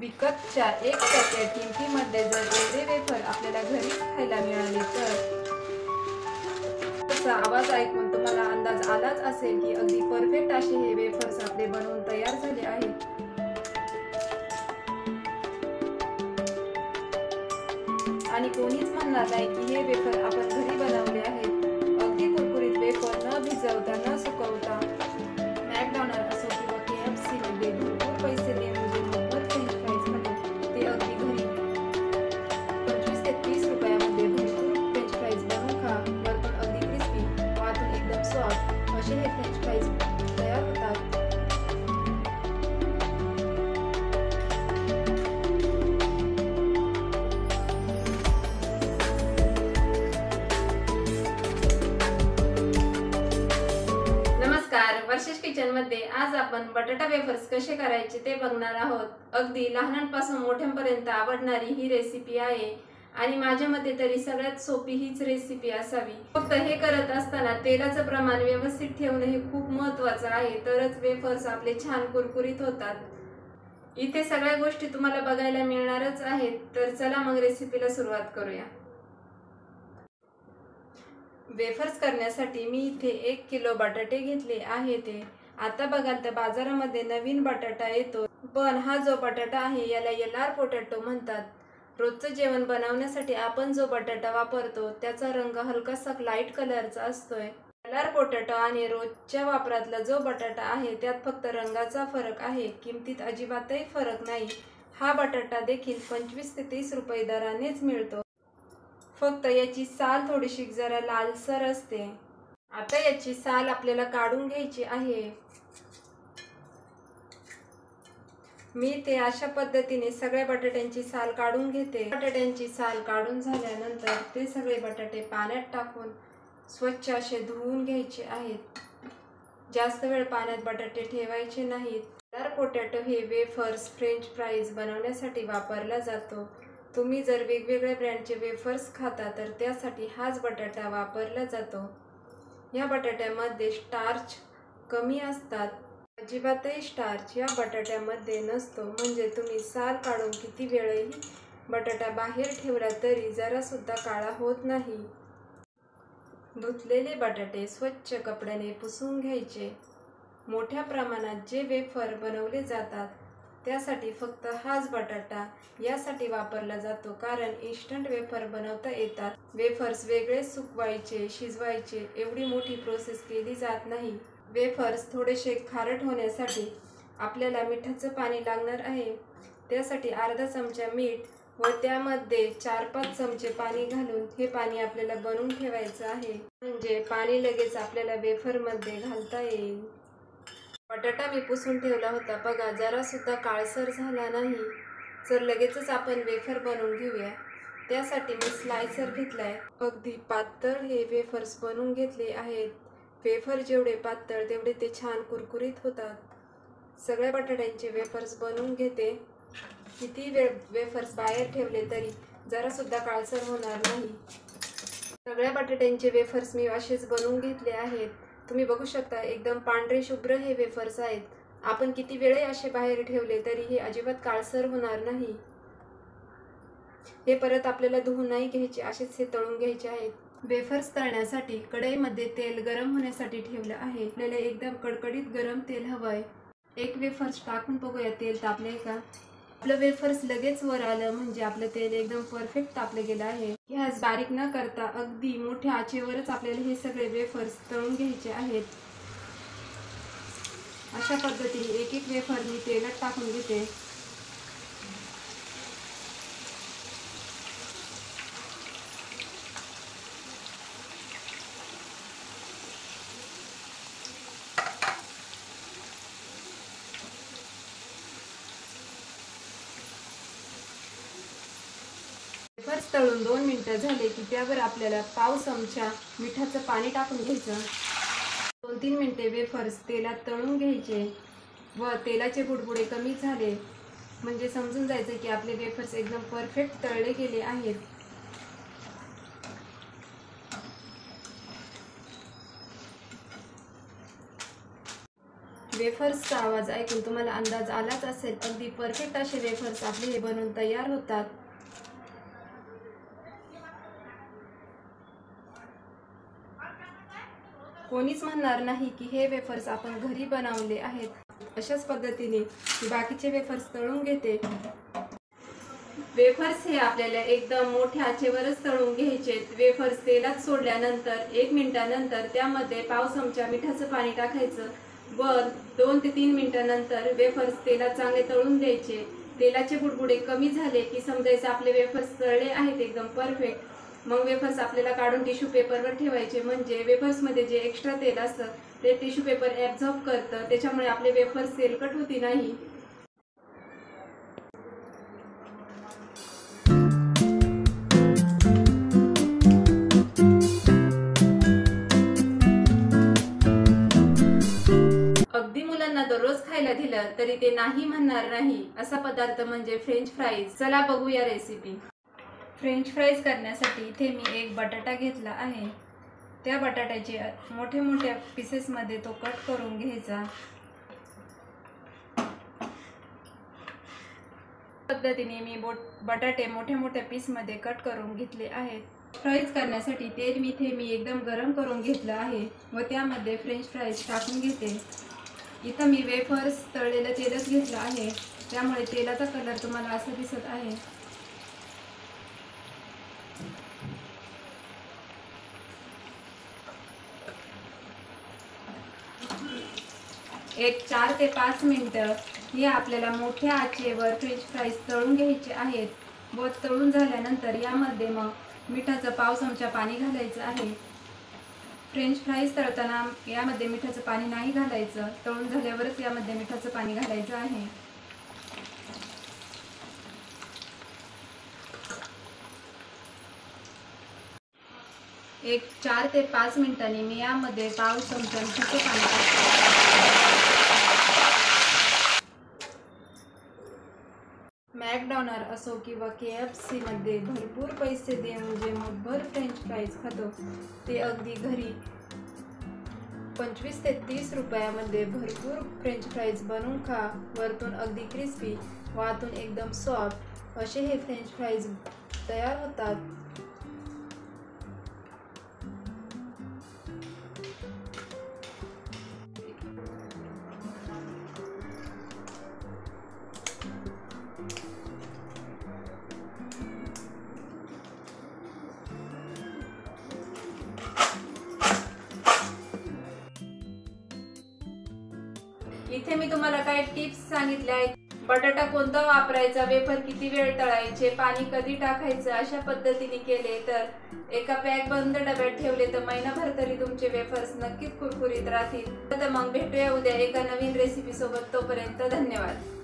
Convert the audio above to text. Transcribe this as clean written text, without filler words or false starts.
विकतच्या एक पॅकेट किमतीमध्ये जर एवढे वेफर आपल्याला घरीच खायला मिळाले तर त्याचा आवाज ऐकून तुम्हाला अंदाज आलाच असेल की अगदी परफेक्ट असे हे वेफर्स आपले बनवून तयार झाले आहेत। आणि कोणीच म्हणणार नाही की हे वेफर आपण घरी बनवले आहेत। अगदी कुरकुरीत वेफर न भिजवता न सुकवता मॅकडॉनल्ड असो किंवा KFC मध्ये भरपूर पैसे देऊन जे मोफत फ्रेंच फ्राईज खातो ते अगदी घरी 25 ते 30 रुपयामध्ये भरपूर फ्रेंच फ्राईज बनवून खा। वरतून अगदी क्रिस्पी, आतून एकदम सॉफ्ट असे हे फ्रेंच फ्राईज तयार होतात। वर्षेस किचन मध्ये आज आपण बटाटा वेफर्स कसे करायचे ते बघणार आहोत। अगदी लहानांपासून मोठ्यांपर्यंत आवडणारी ही रेसिपी आहे आणि माझ्या मते तरी सगळ्यात सोपी हीच रेसिपी असावी। फक्त हे करत असताना तेलाचं प्रमाण व्यवस्थित ठेवणे हे खूप महत्त्वाचं आहे, तरच वेफर्स आपले छान कुरकुरीत होतात। इथे सगळ्या गोष्टी तुम्हाला बघायला मिळणारच आहेत, तर चला मग रेसिपीला सुरुवात करूया। वेफर्स करण्यासाठी मी इथे 1 किलो बटाटे घेतले आहेत। आता बघाल तर बाजारामध्ये नवीन बटाटा येतो, पण हा जो बटाटा आहे याला LR पोटॅटो म्हणतात। रोजचं जेवण बनवण्यासाठी आपण जो बटाटा वापरतो त्याचा रंग हलकासा लाईट कलरचा असतोय। LR पोटॅटो आणि रोजच्या वापरातला जो बटाटा आहे त्यात फक्त रंगाचा फरक आहे, किमतीत अजिबातही फरक नाही। हा बटाटा देखील 25 ते 30 रुपये दरानेच मिळतो, फक्त याची साल थोडीशी जरा लालसर असते। आता याची साल आपल्याला काढून घ्यायची आहे। मी ते अशा पद्धतीने सगळ्या बटाट्यांची साल काढून घेते। बटाट्यांची साल काढून झाल्यानंतर ते सगळे बटाटे पाण्यात टाकून स्वच्छ असे धुवून घ्यायचे आहेत। जास्त वेळ पाण्यात बटाटे ठेवायचे नाहीत। LR पोटॅटो हे वेफर्स फ्रेंच फ्राईज बनवण्यासाठी वापरला जातो। तुम्ही जर वेगवेगळ्या ब्रँडचे वेफर्स खाता तर त्यासाठी हाच बटाटा वापरला जातो। या बटाट्यामध्ये स्टार्च कमी असतात, अजिबातही स्टार्च या बटाट्यामध्ये नसतो, म्हणजे तुम्ही साल काढून किती वेळही बटाटा बाहेर ठेवला तरी जरा सुद्धा काळा होत नाही। धुतलेले बटाटे स्वच्छ कपड्याने पुसून घ्यायचे। मोठ्या प्रमाणात जे वेफर बनवले जातात त्यासाठी फक्त हाच बटाटा यासाठी वापरला जातो, कारण इन्स्टंट वेफर बनवता येतात। वेफर्स वेगळे सुकवायचे, शिजवायचे एवढी मोठी प्रोसेस केली जात नाही। वेफर्स थोडेसे खारट होण्यासाठी आपल्याला मिठाचं पाणी लागणार आहे। त्यासाठी अर्धा चमचा मीठ व त्यामध्ये 4-5 चमचे पाणी घालून हे पाणी आपल्याला बनवून ठेवायचं आहे, म्हणजे पाणी लगेच आपल्याला वेफरमध्ये घालता येईल। बटाटा मी पुसून ठेवला होता, बघा जरा सुद्धा काळसर झाला नाही। तर लगेचच आपण वेफर बनवून घेऊया। त्यासाठी मी स्लायसर घेतलाय। अगदी पातळ हे वेफर्स बनवून घेतले आहेत। वेफर जेवढे पातळ तेवढे ते छान कुरकुरीत होतात। सगळ्या बटाट्यांचे वेफर्स बनवून घेते। किती वेळ वेफर्स बाहेर ठेवले तरी जरा सुद्धा काळसर होणार नाही। सगळ्या बटाट्यांचे वेफर्स मी असेच बनवून घेतले आहेत। तुम्ही बघू शकता एकदम पांढरे शुभ्र हे वेफर्स आहेत। आपण किती वेळ असे बाहेर ठेवले तरी हे अजिबात काळसर होणार नाही। हे परत आपल्याला धुवून नाही घ्यायचे, असेच हे तळून घ्यायचे आहेत। वेफर्स तळण्यासाठी कढईमध्ये तेल गरम होण्यासाठी ठेवलं आहे। आपल्याला एकदम कडकडीत गरम तेल हवंय। एक वेफर्स टाकून बघूया तेल तापले का। आपलं वेफर्स लगेच वर आलं म्हणजे आपलं तेल एकदम परफेक्ट तापलं गेलं आहे। गॅस बारीक न करता अगदी मोठ्या आचेवरच आपल्याला हे सगळे वेफर्स तळून घ्यायचे आहेत। अशा पद्धतीने एक एक वेफर मी तेलात टाकून घेते। वेफर्स तळून 2 मिनिटं झाले की त्यावर आपल्याला पाव चमचा मिठाचं पाणी टाकून घ्यायचं। 2-3 मिनिटे वेफर्स तेलात तळून घ्यायचे व तेलाचे बुडबुडे कमी झाले म्हणजे समजून जायचं की आपले वेफर्स एकदम परफेक्ट तळले गेले आहेत। वेफर्सचा आवाज ऐकून तुम्हाला अंदाज आलाच असेल, अगदी परफेक्ट असे वेफर्स आपले हे बनवून तयार होतात. कोणीच म्हणणार नाही की हे वेफर्स आपण घरी बनवले आहेत. अशाच पद्धतीने बाकीचे वेफर्स तळून घेते. वेफर्स हे आपल्याला एकदम मोठ्या आचेवरच तळून घ्यायचे. वेफर्स तेलात सोडल्यानंतर 1 मिनिटानंतर त्यामध्ये पाव चमचा मिठाचं पाणी टाकायचं व 2 ते 3 मिनिटानंतर वेफर्स तेलात चांगले तळून द्यायचे. तेलाचे बुडबुडे कमी झाले की समजायचं आपले वेफर्स तळले आहेत एकदम परफेक्ट. मग वेफर्स आपल्याला काढून टिश्यू पेपरवर ठेवायचे, म्हणजे वेफर्समध्ये जे एक्स्ट्रा तेल असतं ते टिश्यू पेपर ॲब्झॉर्ब करतं, त्याच्यामुळे आपले वेफर्स तेलकट होती नाही. अगदी मुलांना दररोज खायला दिलं तरी ते नाही म्हणणार नाही असा पदार्थ म्हणजे फ्रेंच फ्राईज. चला बघूया रेसिपी. फ्रेंच फ्राईज करण्यासाठी इथे मी एक बटाटा घेतला आहे. त्या बटाट्याचे मोठ्या मोठ्या पीसेसमध्ये तो कट करून घ्यायचा. पद्धतीने मी बटाटे मोठ्या मोठ्या पीसमध्ये कट करून घेतले आहेत. फ्राईज करण्यासाठी तेल मी एकदम गरम करून घेतलं आहे व त्यामध्ये फ्रेंच फ्राईज टाकून घेते. इथं मी वेफर्स तळलेलं तेलच घेतलं आहे, त्यामुळे तेलाचा कलर तुम्हाला असा दिसत आहे. एक 4 ते 5 मिनिटं हे आपल्याला मोठ्या आचेवर फ्रेंच फ्राईज तळून घ्यायचे आहेत व तळून झाल्यानंतर यामध्ये मग मिठाचं पाव चमचा पाणी घालायचं आहे. फ्रेंच फ्राईज तळताना यामध्ये मिठाचं पाणी नाही घालायचं, तळून झाल्यावरच यामध्ये मिठाचं पाणी घालायचं आहे. एक 4 ते 5 मिनिटांनी मी यामध्ये पाव चमचा मिठाचं पाणी टाकते. मॅकडॉनल्ड असो किंवा KFC मध्ये भरपूर पैसे देऊन जे मगभर फ्रेंच फ्राईज खातो ते अगदी घरी 25 ते 30 रुपयामध्ये भरपूर फ्रेंच फ्राईज बनवून खा. वरतून अगदी क्रिस्पी व आतून एकदम सॉफ्ट असे हे फ्रेंच फ्राईज तयार होतात. इथे मी तुम्हाला काही टिप्स सांगितल्या आहेत. बटाटा कोणता वापरायचा, वेफर किती वेळ तळायचे, पाणी कधी टाकायचं, अशा पद्धतीने केले तर एका पॅक बंद डब्यात ठेवले तर महिनाभर तरी तुमचे वेफर्स नक्कीच कुरकुरीत राहतील. तर मग भेटूया उद्या एका नवीन रेसिपी सोबत. तोपर्यंत धन्यवाद.